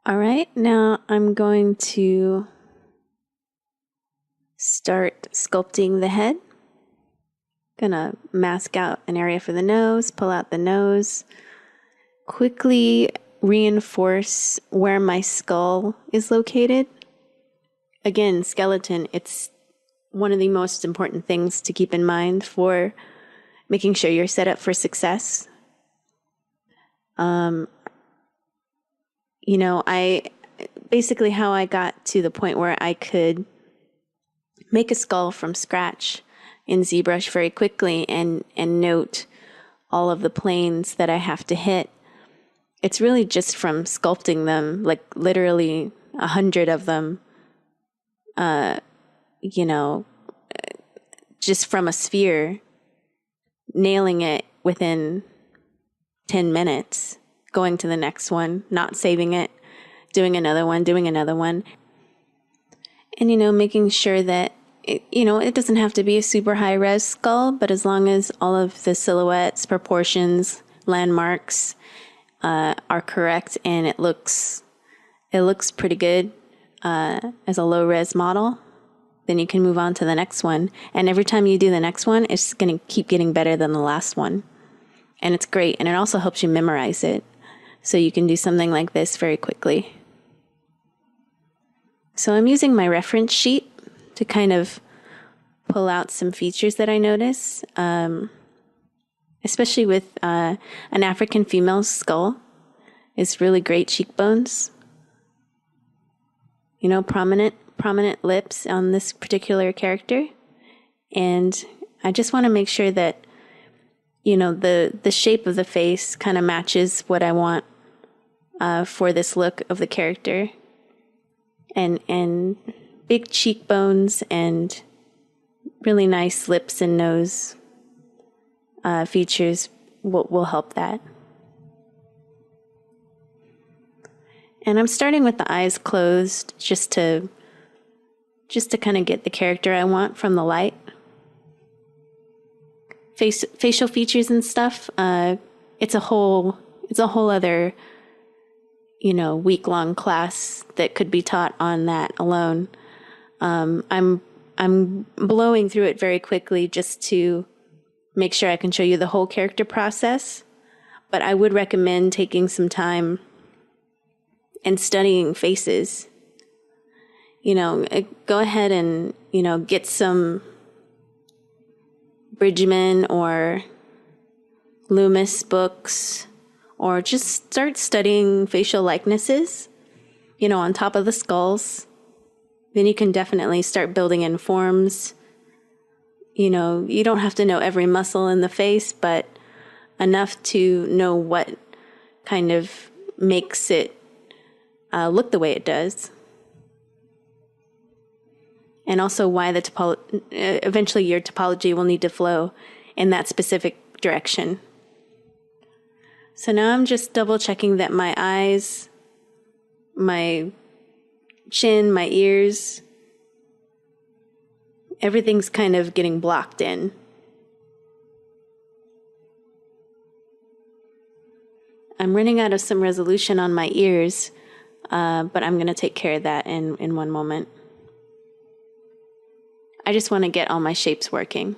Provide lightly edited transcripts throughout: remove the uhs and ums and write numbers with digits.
All right, now I'm going to start sculpting the head. Gonna mask out an area for the nose, pull out the nose, quickly reinforce where my skull is located. Again, skeleton, it's one of the most important things to keep in mind for making sure you're set up for success. I basically how I got to the point where I could make a skull from scratch in ZBrush very quickly and note all of the planes that I have to hit. It's really just from sculpting them, like literally 100 of them, you know, just from a sphere, nailing it within 10 minutes, going to the next one, not saving it, doing another one, and making sure that it doesn't have to be a super high res skull, but as long as all of the silhouettes, proportions, landmarks are correct and it looks pretty good as a low res model, then you can move on to the next one. And every time you do the next one, it's going to keep getting better than the last one. And it's great. And it also helps you memorize it. So you can do something like this very quickly. So I'm using my reference sheet to kind of pull out some features that I notice, especially with an African female's skull. It's really great cheekbones. Prominent lips on this particular character. And I just want to make sure that, the shape of the face kind of matches what I want for this look of the character. And big cheekbones and really nice lips and nose features will help that. And I'm starting with the eyes closed just to kind of get the character I want from the light. Facial features and stuff, it's a whole other week-long class that could be taught on that alone. I'm blowing through it very quickly just to make sure I can show you the whole character process. But I would recommend taking some time and studying faces. Go ahead and, get some Bridgman or Loomis books, or just start studying facial likenesses, on top of the skulls. Then you can definitely start building in forms. You don't have to know every muscle in the face, but enough to know what kind of makes it look the way it does. And also why eventually your topology will need to flow in that specific direction. So now I'm just double checking that my eyes, my chin, my ears, everything's kind of getting blocked in. I'm running out of some resolution on my ears, but I'm going to take care of that in one moment. I just want to get all my shapes working.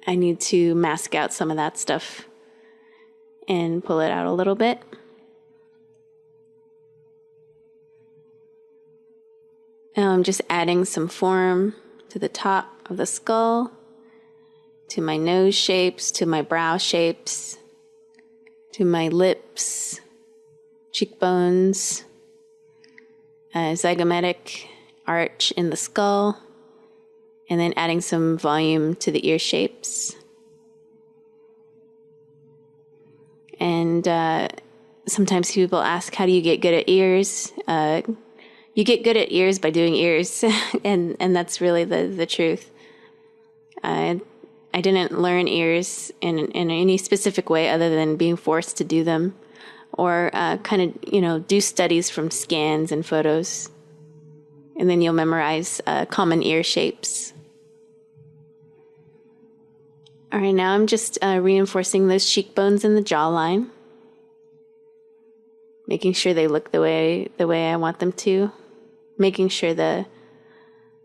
I need to mask out some of that stuff and pull it out a little bit. Now I'm just adding some form to the top of the skull, to my nose shapes, to my brow shapes, to my lips, cheekbones, zygomatic arch in the skull, and then adding some volume to the ear shapes. And sometimes people ask, how do you get good at ears? You get good at ears by doing ears, and that's really the truth. I didn't learn ears in any specific way other than being forced to do them, or kind of, do studies from scans and photos. And then you'll memorize common ear shapes. All right, now I'm just reinforcing those cheekbones in the jawline, making sure they look the way I want them to, making sure the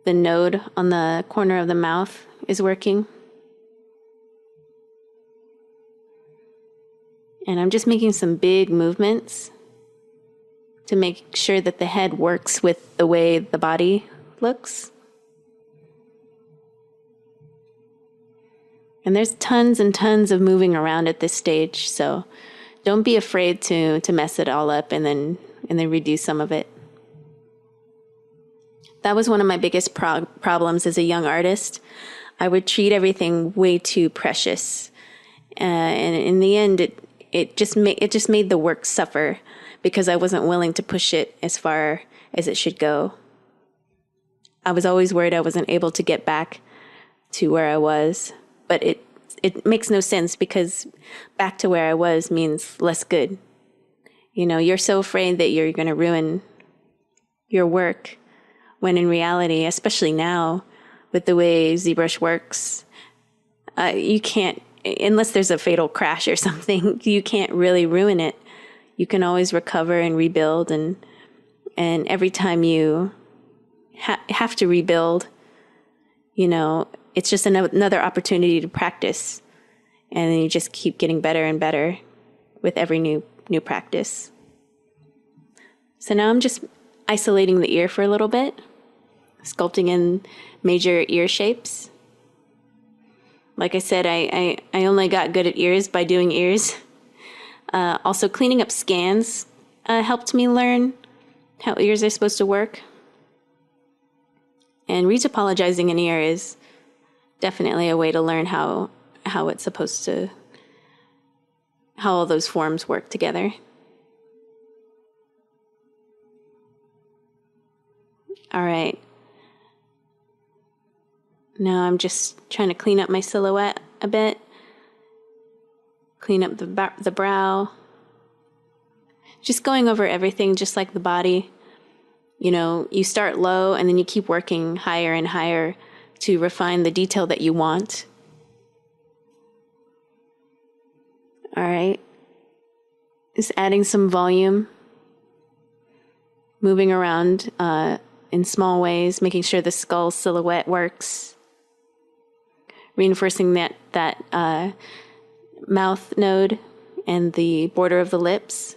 node on the corner of the mouth is working. And I'm just making some big movements to make sure that the head works with the way the body looks. And there's tons and tons of moving around at this stage, so don't be afraid to mess it all up and then redo some of it. That was one of my biggest problems as a young artist. I would treat everything way too precious, and in the end, it just made the work suffer because I wasn't willing to push it as far as it should go. I was always worried I wasn't able to get back to where I was, but it makes no sense because back to where I was means less good. You know, you're so afraid that you're going to ruin your work, when in reality, especially now with the way ZBrush works, you can't, unless there's a fatal crash or something, you can't really ruin it. You can always recover and rebuild, and every time you have to rebuild, you know, it's just another opportunity to practice, and then you just keep getting better and better with every new practice. So now I'm just isolating the ear for a little bit, sculpting in major ear shapes. Like I said, I only got good at ears by doing ears. Also, cleaning up scans helped me learn how ears are supposed to work. And retopologizing an ear is definitely a way to learn how it's supposed to, how all those forms work together. All right. Now I'm just trying to clean up my silhouette a bit. Clean up the brow. Just going over everything just like the body. You know, you start low and then you keep working higher and higher to refine the detail that you want. All right. Just adding some volume. Moving around in small ways, making sure the skull silhouette works. Reinforcing that mouth node and the border of the lips.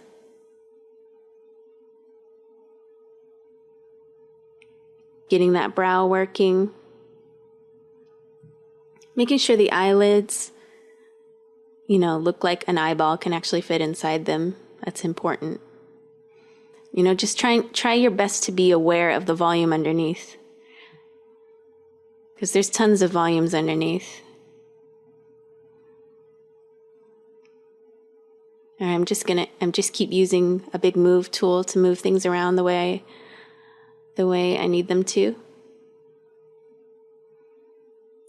Getting that brow working. Making sure the eyelids, you know, look like an eyeball can actually fit inside them. That's important. You know, just try your best to be aware of the volume underneath. Because there's tons of volumes underneath. And I'm just keep using a big move tool to move things around the way I need them to.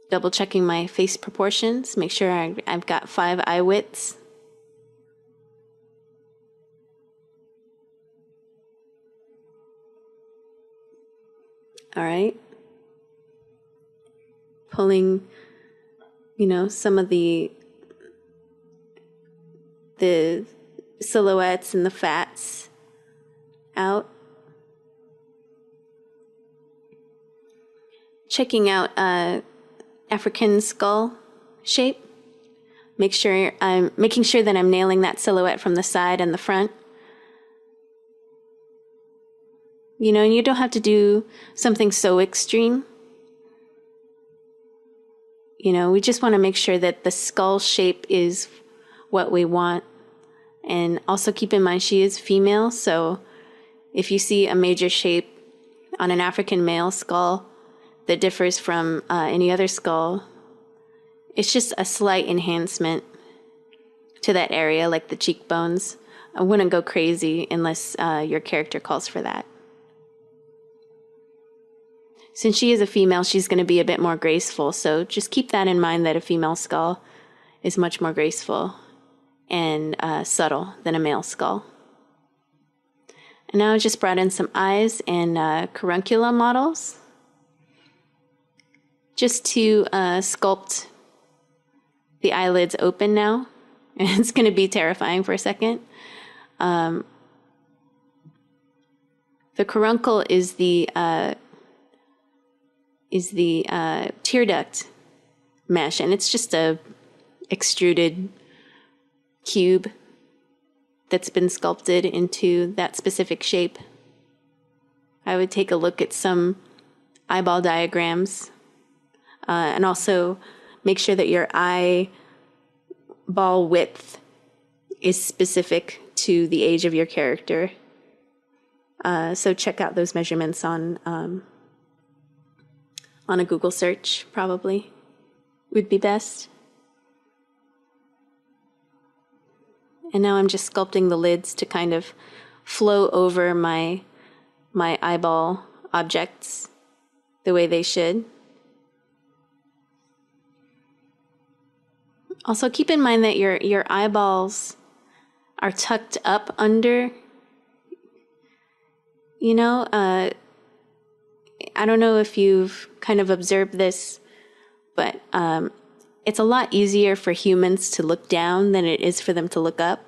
Double checking my face proportions, make sure I've got 5 eye widths. All right. Pulling, you know, some of the silhouettes and the fats out. Checking out African skull shape. Making sure that I'm nailing that silhouette from the side and the front. You know, and you don't have to do something so extreme. You know, we just want to make sure that the skull shape is what we want. And also keep in mind she is female, so if you see a major shape on an African male skull that differs from any other skull, it's just a slight enhancement to that area, like the cheekbones. I wouldn't go crazy unless your character calls for that. Since she is a female, she's going to be a bit more graceful, so just keep that in mind, that a female skull is much more graceful and subtle than a male skull. And now I just brought in some eyes and caruncula models just to sculpt the eyelids open now. And it's going to be terrifying for a second. The caruncle is the tear duct mesh, and it's just a extruded cube that's been sculpted into that specific shape. I would take a look at some eyeball diagrams, and also make sure that your eyeball width is specific to the age of your character. So check out those measurements on a Google search, probably would be best. And now I'm just sculpting the lids to kind of flow over my eyeball objects the way they should. Also, keep in mind that your eyeballs are tucked up under, I don't know if you've kind of observed this, but it's a lot easier for humans to look down than it is for them to look up.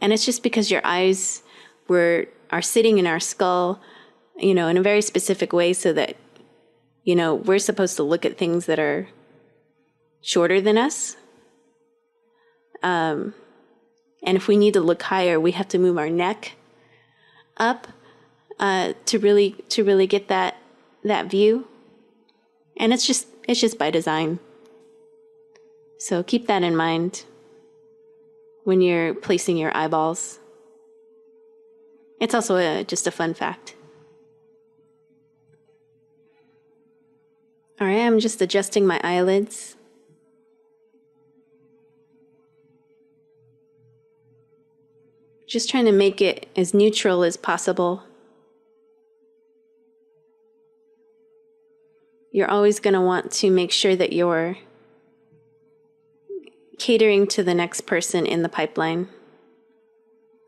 And it's just because your eyes are sitting in our skull, in a very specific way so that, we're supposed to look at things that are shorter than us. And if we need to look higher, we have to move our neck up to really get that view. And it's just by design. So keep that in mind when you're placing your eyeballs. It's also just a fun fact. All right, I'm just adjusting my eyelids. Just trying to make it as neutral as possible. You're always going to want to make sure that you're catering to the next person in the pipeline.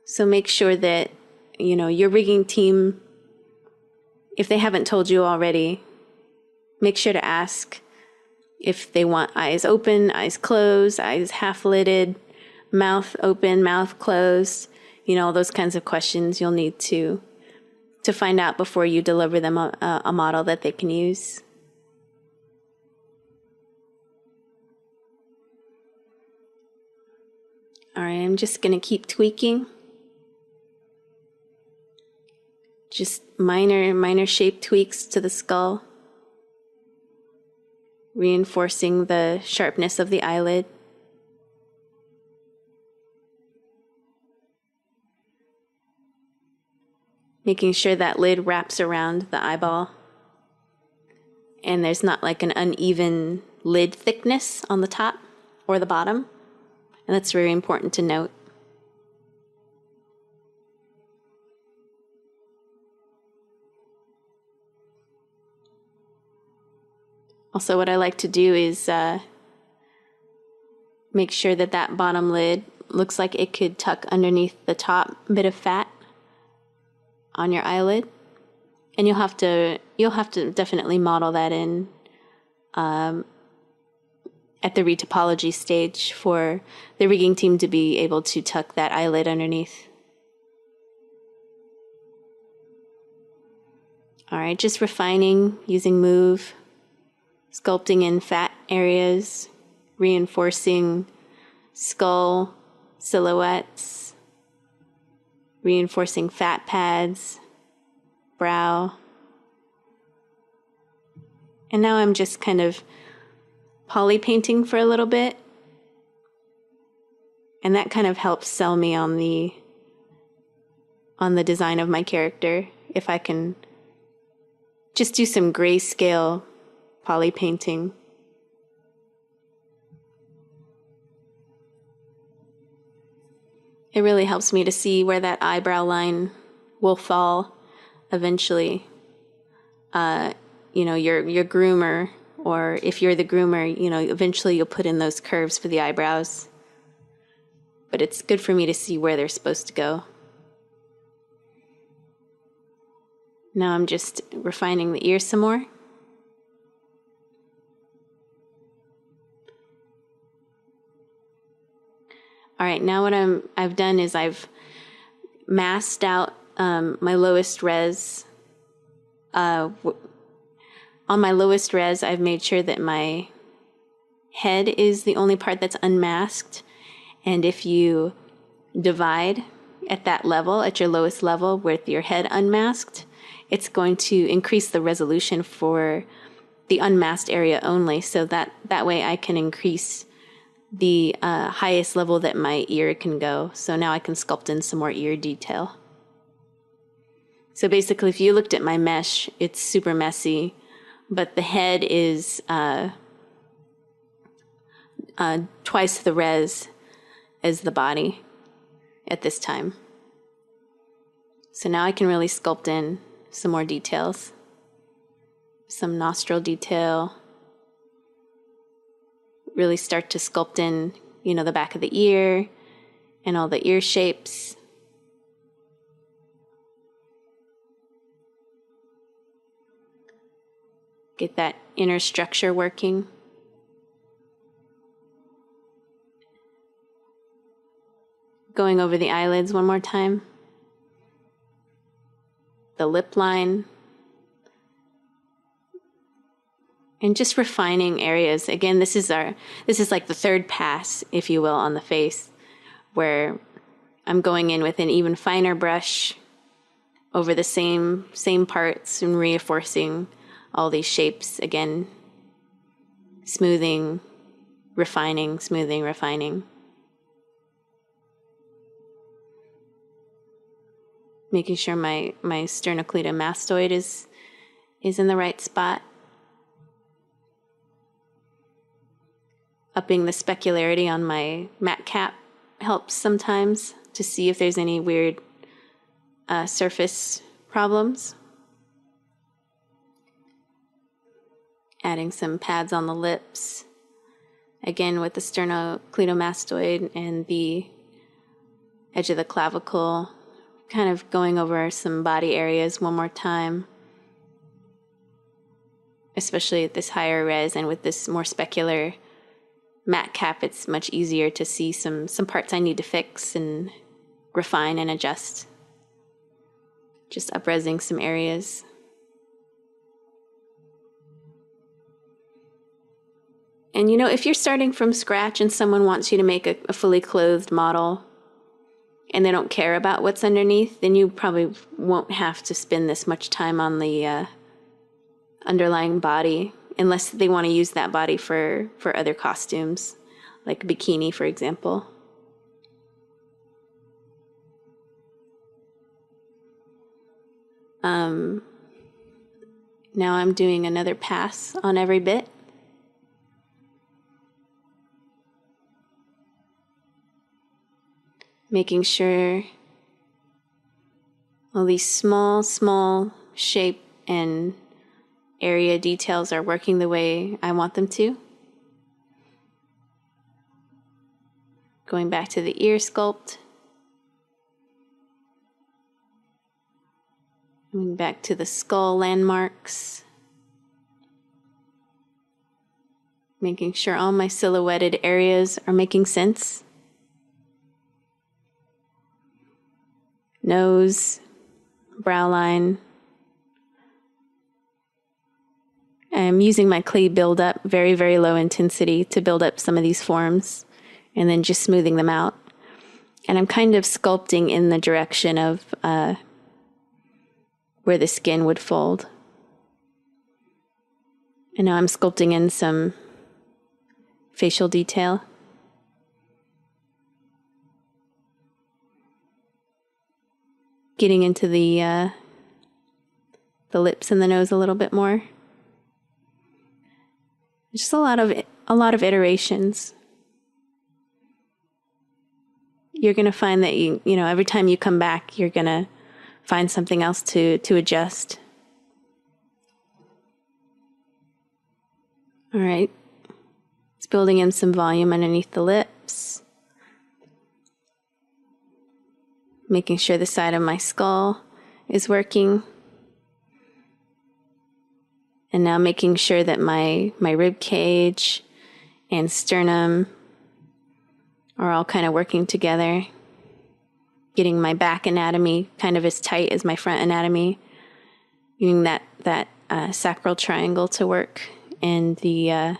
So make sure that, your rigging team, if they haven't told you already, make sure to ask if they want eyes open, eyes closed, eyes half-lidded, mouth open, mouth closed, those kinds of questions you'll need to find out before you deliver them a model that they can use. All right, I'm just going to keep tweaking. Just minor shape tweaks to the skull, reinforcing the sharpness of the eyelid. Making sure that lid wraps around the eyeball and there's not like an uneven lid thickness on the top or the bottom. And that's very important to note. Also, what I like to do is make sure that that bottom lid looks like it could tuck underneath the top bit of fat on your eyelid. And you'll have to definitely model that in at the retopology stage for the rigging team to be able to tuck that eyelid underneath. All right, just refining using Move, sculpting in fat areas, reinforcing skull silhouettes, reinforcing fat pads, brow. And now I'm just kind of poly painting for a little bit. And that kind of helps sell me on the design of my character. If I can just do some grayscale poly painting. It really helps me to see where that eyebrow line will fall eventually. Your groomer, or if you're the groomer, eventually you'll put in those curves for the eyebrows. But it's good for me to see where they're supposed to go. Now I'm just refining the ear some more. All right, now what I've done is I've masked out my lowest res. On my lowest res, I've made sure that my head is the only part that's unmasked. And if you divide at that level, at your lowest level, with your head unmasked, it's going to increase the resolution for the unmasked area only. So that way I can increase the highest level that my ear can go. So now I can sculpt in some more ear detail. So basically, if you looked at my mesh, it's super messy, but the head is twice the res as the body at this time. So now I can really sculpt in some more details, some nostril detail, really start to sculpt in, the back of the ear and all the ear shapes. Get that inner structure working. Going over the eyelids one more time. The lip line. And just refining areas. Again, this is like the third pass, if you will, on the face, where I'm going in with an even finer brush over the same parts and reinforcing all these shapes again, smoothing, refining, smoothing, refining. Making sure my sternocleidomastoid is in the right spot. Upping the specularity on my matte cap helps sometimes to see if there's any weird surface problems. Adding some pads on the lips, again with the sternocleidomastoid and the edge of the clavicle, kind of going over some body areas one more time, especially at this higher res and with this more specular matte cap. It's much easier to see some parts I need to fix and refine and adjust. Just up-resing some areas. And if you're starting from scratch and someone wants you to make a fully clothed model and they don't care about what's underneath, then you probably won't have to spend this much time on the underlying body, unless they want to use that body for other costumes, like a bikini, for example. Now I'm doing another pass on every bit. Making sure all these small shape and area details are working the way I want them to. Going back to the ear sculpt. Going back to the skull landmarks. Making sure all my silhouetted areas are making sense. Nose, brow line. I'm using my clay buildup, very, very low intensity, to build up some of these forms and then just smoothing them out. And I'm kind of sculpting in the direction of where the skin would fold. And now I'm sculpting in some facial detail. Getting into the lips and the nose a little bit more. Just a lot of iterations. You're going to find that you know every time you come back, you're going to find something else to adjust. All right. It's building in some volume underneath the lips. Making sure the side of my skull is working. And now making sure that my rib cage and sternum are all kind of working together, getting my back anatomy kind of as tight as my front anatomy, using that sacral triangle to work, and the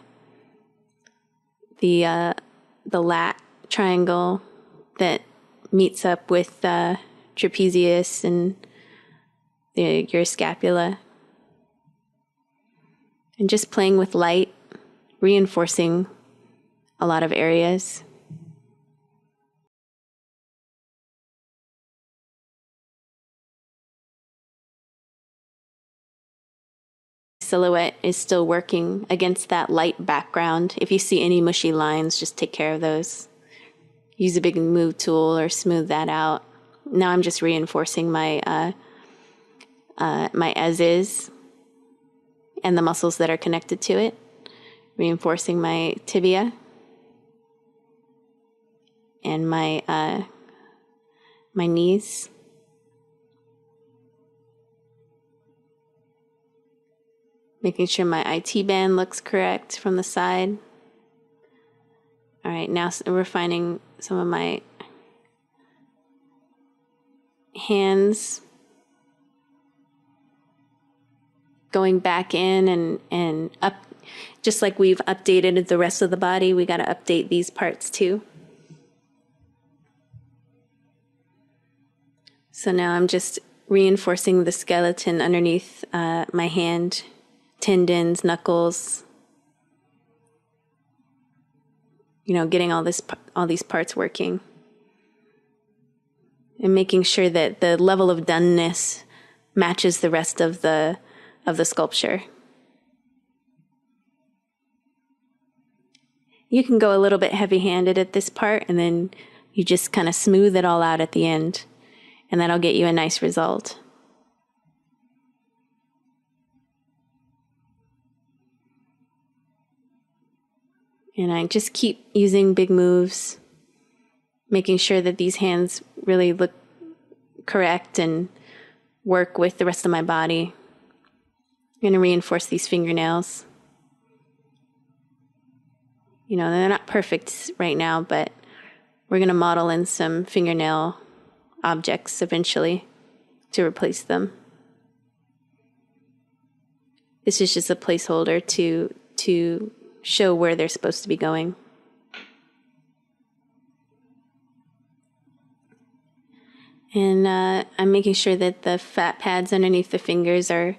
lat triangle that meets up with the trapezius and your scapula. And just playing with light, reinforcing a lot of areas. Silhouette is still working against that light background. If you see any mushy lines, just take care of those. Use a big move tool or smooth that out. Now I'm just reinforcing my my as is and the muscles that are connected to it. Reinforcing my tibia and my knees. Making sure my IT band looks correct from the side. All right, now refining some of my hands. Going back in and up, just like we've updated the rest of the body, we got to update these parts too. So now I'm just reinforcing the skeleton underneath my hand, tendons, knuckles. You know, getting all these parts working. And making sure that the level of doneness matches the rest of the sculpture. You can go a little bit heavy-handed at this part, and then you just kind of smooth it all out at the end, and that'll get you a nice result. And I just keep using big moves, making sure that these hands really look correct and work with the rest of my body. I'm going to reinforce these fingernails. You know, they're not perfect right now, but we're going to model in some fingernail objects eventually to replace them. This is just a placeholder to show where they're supposed to be going. And I'm making sure that the fat pads underneath the fingers are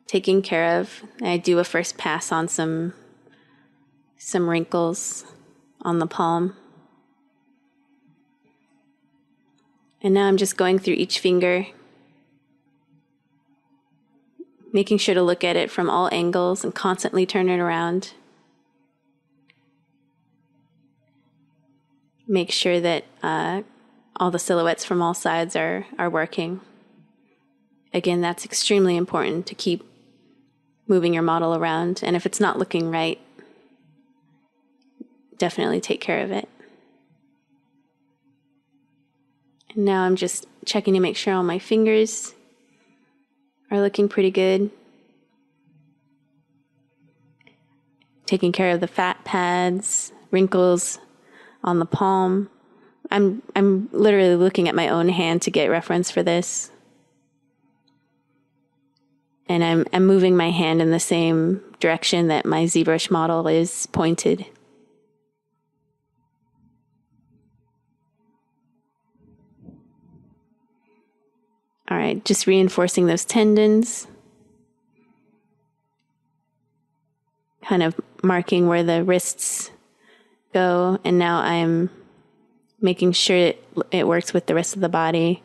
taken care of. I do a first pass on some wrinkles on the palm. And now I'm just going through each finger, making sure to look at it from all angles and constantly turn it around. Make sure that all the silhouettes from all sides are working. Again, that's extremely important to keep moving your model around. And if it's not looking right, definitely take care of it. And now I'm just checking to make sure all my fingers are looking pretty good. Taking care of the fat pads, wrinkles on the palm. I'm literally looking at my own hand to get reference for this. And I'm moving my hand in the same direction that my ZBrush model is pointed. All right, just reinforcing those tendons. Kind of marking where the wrists go. And now I'm making sure it works with the rest of the body.